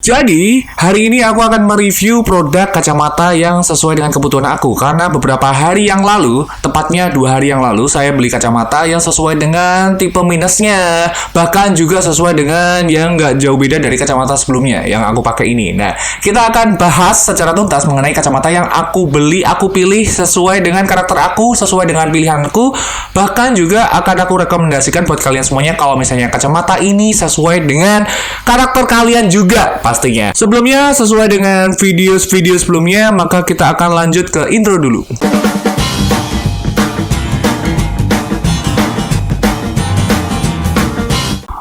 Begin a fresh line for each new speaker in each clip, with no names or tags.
Jadi, hari ini aku akan mereview produk kacamata yang sesuai dengan kebutuhan aku. Karena beberapa hari yang lalu, tepatnya 2 hari yang lalu, saya beli kacamata yang sesuai dengan tipe minusnya. Bahkan juga sesuai dengan yang nggak jauh beda dari kacamata sebelumnya yang aku pakai ini. Nah, kita akan bahas secara tuntas mengenai kacamata yang aku beli, aku pilih sesuai dengan karakter aku, sesuai dengan pilihanku. Bahkan juga akan aku rekomendasikan buat kalian semuanya kalau misalnya kacamata ini sesuai dengan karakter kalian juga pastinya. Sebelumnya, sesuai dengan video sebelumnya, maka kita akan lanjut ke intro dulu.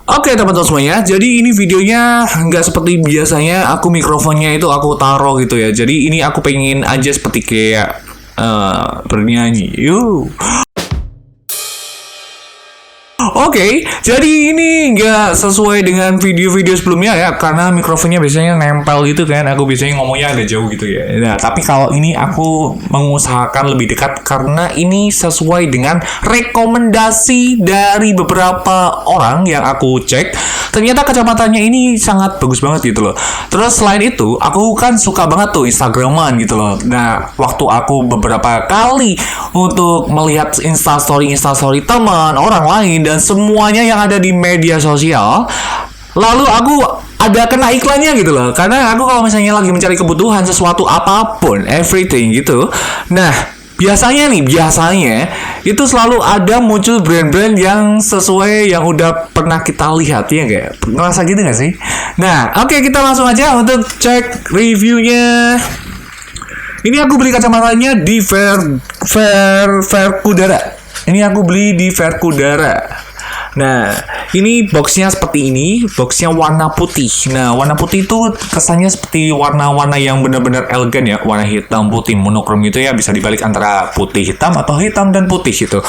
Oke teman-teman semuanya, jadi ini videonya nggak seperti biasanya aku mikrofonnya itu aku taruh gitu ya. Jadi ini aku pengen aja seperti kayak bernyanyi. Yuk. Oke, jadi ini nggak sesuai dengan video-video sebelumnya ya, karena mikrofonnya biasanya nempel gitu kan, aku biasanya ngomongnya agak jauh gitu ya. Nah, tapi kalau ini aku mengusahakan lebih dekat karena ini sesuai dengan rekomendasi dari beberapa orang yang aku cek. Ternyata kacamatanya ini sangat bagus banget gitu loh. Terus selain itu, aku kan suka banget tuh Instagraman gitu loh. Nah, waktu aku beberapa kali untuk melihat instastory teman, orang lain, dan semuanya yang ada di media sosial, lalu aku ada kena iklannya gitu loh. Karena aku kalau misalnya lagi mencari kebutuhan sesuatu apapun, everything gitu, nah biasanya itu selalu ada muncul brand-brand yang sesuai yang udah pernah kita lihat, ya kayak ngerasa gitu gak sih? Nah, oke, kita langsung aja untuk cek reviewnya. Ini aku beli kacamatanya di Verkudara. Ini aku beli di Verkudara. Nah, ini boxnya seperti ini. Boxnya warna putih. Nah, warna putih itu kesannya seperti warna-warna yang benar-benar elegan ya. Warna hitam, putih, monokrom gitu ya. Bisa dibalik antara putih, hitam, atau hitam dan putih gitu.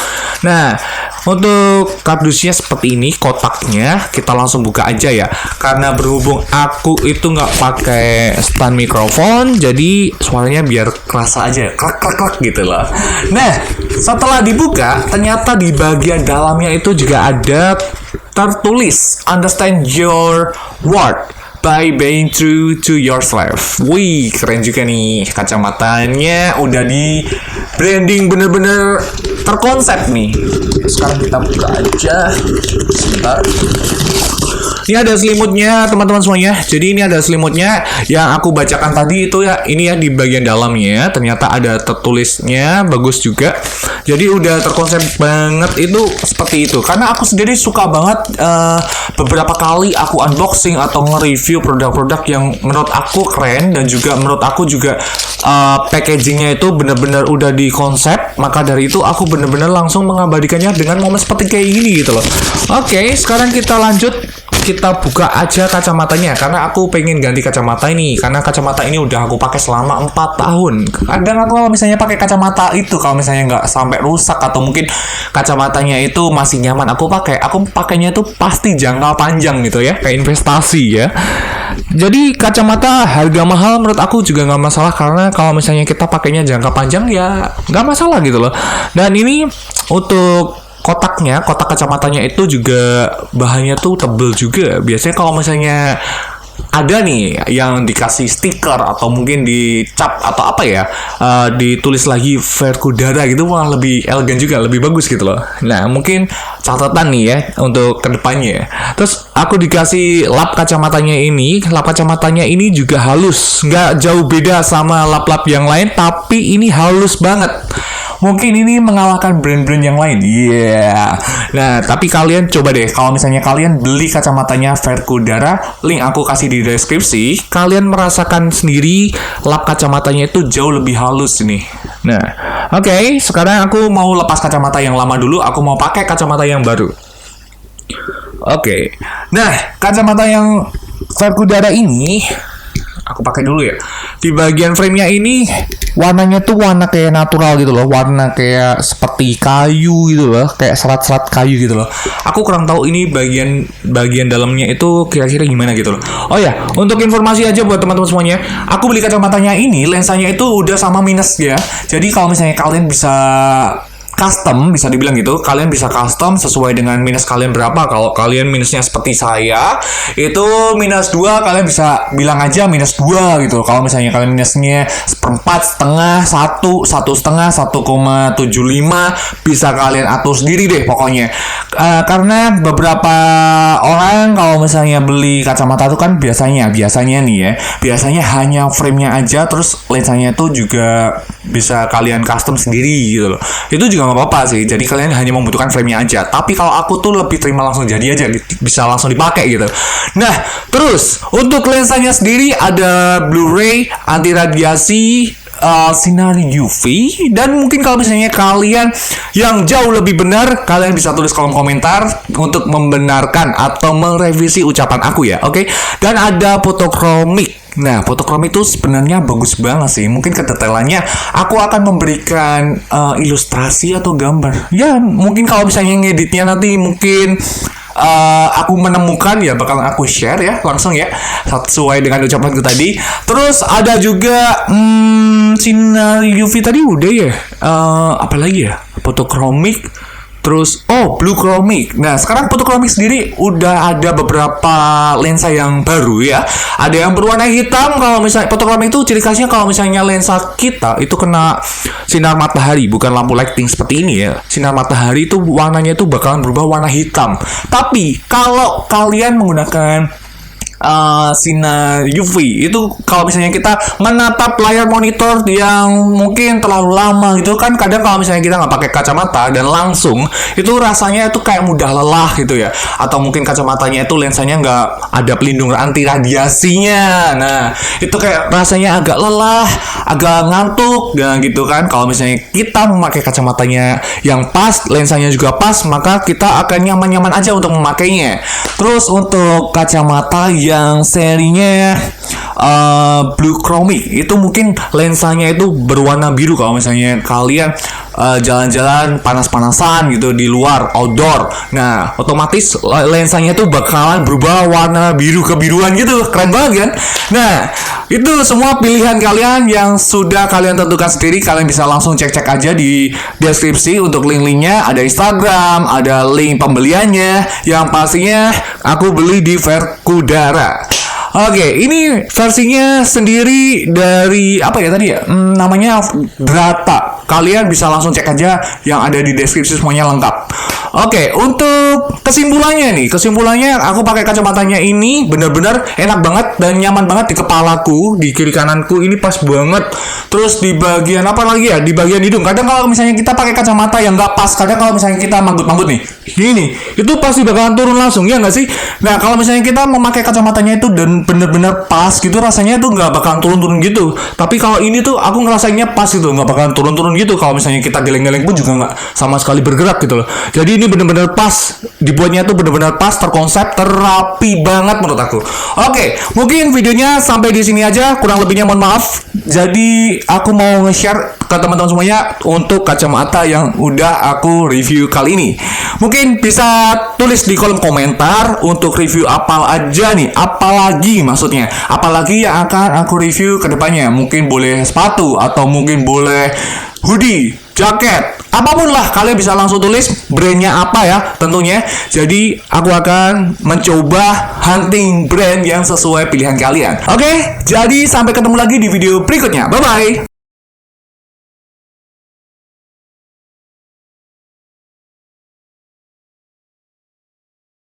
Nah, untuk kardusnya seperti ini. Kotaknya, kita langsung buka aja ya. Karena berhubung aku itu nggak pakai stand mikrofon, jadi suaranya biar kerasa aja. Klak-klak gitu loh. Nah, setelah dibuka, ternyata di bagian dalamnya itu juga ada tertulis understand your word by being true to yourself. Wih, keren juga nih kacamatanya, udah di branding bener-bener terkonsep nih. Sekarang kita buka aja sebentar. Ini ada selimutnya teman-teman semuanya. Jadi ini ada selimutnya yang aku bacakan tadi itu ya. Ini ya di bagian dalamnya. Ternyata ada tertulisnya, bagus juga. Jadi udah terkonsep banget itu seperti itu. Karena aku sendiri suka banget beberapa kali aku unboxing atau nge-review produk-produk yang menurut aku keren. Dan juga menurut aku juga packagingnya itu benar-benar udah di konsep. Maka dari itu aku benar-benar langsung mengabadikannya dengan momen seperti kayak gini gitu loh. Oke, sekarang kita lanjut. Kita buka aja kacamatanya karena aku pengen ganti kacamata ini, karena kacamata ini udah aku pakai selama 4 tahun. Kadang aku kalau misalnya pakai kacamata itu, kalau misalnya nggak sampai rusak atau mungkin kacamatanya itu masih nyaman aku pakainya itu pasti jangka panjang gitu ya, kayak investasi ya. Jadi kacamata harga mahal menurut aku juga nggak masalah, karena kalau misalnya kita pakainya jangka panjang ya nggak masalah gitu loh. Dan ini untuk kotak kacamatanya itu juga bahannya tuh tebel juga. Biasanya kalau misalnya ada nih yang dikasih stiker atau mungkin dicap atau apa ya, ditulis lagi Verkudara gitu, malah lebih elegan juga, lebih bagus gitu loh. Nah, mungkin catatan nih ya untuk kedepannya. Terus aku dikasih lap kacamatanya ini. Lap kacamatanya ini juga halus, nggak jauh beda sama lap-lap yang lain, tapi ini halus banget. Mungkin ini mengalahkan brand-brand yang lain. Yeah. Nah, tapi kalian coba deh, kalau misalnya kalian beli kacamatanya Verkudara, link aku kasih di deskripsi, kalian merasakan sendiri lap kacamatanya itu jauh lebih halus nih. Nah, oke, sekarang aku mau lepas kacamata yang lama dulu, aku mau pakai kacamata yang baru. Oke. Nah, kacamata yang Verkudara ini aku pakai dulu ya. Di bagian frame-nya ini warnanya tuh warna kayak natural gitu loh, warna kayak seperti kayu gitu loh, kayak serat-serat kayu gitu loh. Aku kurang tahu ini bagian dalamnya itu kira-kira gimana gitu loh. Oh ya, untuk informasi aja buat teman-teman semuanya, aku beli kacamatanya ini lensanya itu udah sama minus ya. Jadi kalau misalnya kalian bisa custom, bisa dibilang gitu. Kalian bisa custom sesuai dengan minus kalian berapa. Kalau kalian minusnya seperti saya, itu minus 2, kalian bisa bilang aja minus 2 gitu. Kalau misalnya kalian minusnya seperempat, setengah, 1,5, 1,75, bisa kalian atur sendiri deh pokoknya. Karena beberapa orang kalau misalnya beli kacamata itu kan biasanya nih ya, biasanya hanya frame-nya aja, terus lensanya itu juga bisa kalian custom sendiri gitu loh. Itu juga nggak apa-apa sih, jadi kalian hanya membutuhkan frame-nya aja. Tapi kalau aku tuh lebih terima langsung jadi aja, bisa langsung dipakai gitu. Nah, terus untuk lensanya sendiri ada Blu-ray, anti radiasi, sinar UV, dan mungkin kalau misalnya kalian yang jauh lebih benar, kalian bisa tulis kolom komentar untuk membenarkan atau merevisi ucapan aku ya, oke? Dan ada fotokromik. Nah, fotokromik itu sebenarnya bagus banget sih. Mungkin kedetailannya aku akan memberikan ilustrasi atau gambar. Ya, mungkin kalau misalnya ngeditnya nanti mungkin aku menemukan ya bakal aku share ya langsung ya sesuai dengan ucapanku tadi. Terus ada juga sinar UV tadi udah ya. Apa lagi ya? Fotokromik. Terus, blue chromic. Nah, sekarang fotokromik sendiri udah ada beberapa lensa yang baru ya. Ada yang berwarna hitam. Kalau misalnya fotokromik itu ciri khasnya kalau misalnya lensa kita itu kena sinar matahari, bukan lampu lighting seperti ini ya. Sinar matahari itu warnanya itu bakalan berubah warna hitam. Tapi kalau kalian menggunakan sinar UV itu, kalau misalnya kita menatap layar monitor yang mungkin terlalu lama gitu kan, kadang kalau misalnya kita nggak pakai kacamata dan langsung itu rasanya itu kayak mudah lelah gitu ya, atau mungkin kacamatanya itu lensanya nggak ada pelindung anti radiasinya. Nah, itu kayak rasanya agak lelah, agak ngantuk dan gitu kan. Kalau misalnya kita memakai kacamatanya yang pas, lensanya juga pas, maka kita akan nyaman-nyaman aja untuk memakainya. Terus untuk kacamata yang serinya blue chromic itu mungkin lensanya itu berwarna biru. Kalau misalnya kalian jalan-jalan panas-panasan gitu di luar outdoor, nah otomatis lensanya itu bakalan berubah warna biru kebiruan gitu, keren banget kan. Nah, itu semua pilihan kalian yang sudah kalian tentukan sendiri. Kalian bisa langsung cek-cek aja di deskripsi untuk link-linknya. Ada Instagram, ada link pembeliannya. Yang pastinya aku beli di Verkudara. Oke, ini versinya sendiri dari apa ya tadi ya? Namanya Drata. Kalian bisa langsung cek aja yang ada di deskripsi, semuanya lengkap. Oke, untuk kesimpulannya aku pakai kacamatanya ini benar-benar enak banget dan nyaman banget di kepalaku, di kiri kananku ini pas banget. Terus di bagian apa lagi ya? Di bagian hidung. Kadang kalau misalnya kita pakai kacamata yang nggak pas, kadang kalau misalnya kita manggut-manggut nih, ini itu pasti bakalan turun langsung ya nggak sih? Nah, kalau misalnya kita memakai kacamatanya itu dan benar-benar pas gitu, rasanya tuh nggak bakalan turun-turun gitu. Tapi kalau ini tuh aku ngerasainnya pas gitu, nggak bakalan turun-turun gitu. Kalau misalnya kita geleng-geleng pun juga nggak sama sekali bergerak gitu loh. Jadi ini benar-benar pas, dibuatnya tuh benar-benar pas, terkonsep, terapi banget menurut aku. Oke, mungkin videonya sampai di sini aja, kurang lebihnya mohon maaf. Jadi aku mau nge-share ke teman-teman semuanya untuk kacamata yang udah aku review kali ini. Mungkin bisa tulis di kolom komentar untuk review apa aja nih, apalagi maksudnya, apalagi yang akan aku review ke depannya. Mungkin boleh sepatu atau mungkin boleh hoodie, jaket, apapun lah, kalian bisa langsung tulis brandnya apa ya tentunya. Jadi aku akan mencoba hunting brand yang sesuai pilihan kalian. Oke, jadi sampai ketemu lagi di video berikutnya. Bye bye.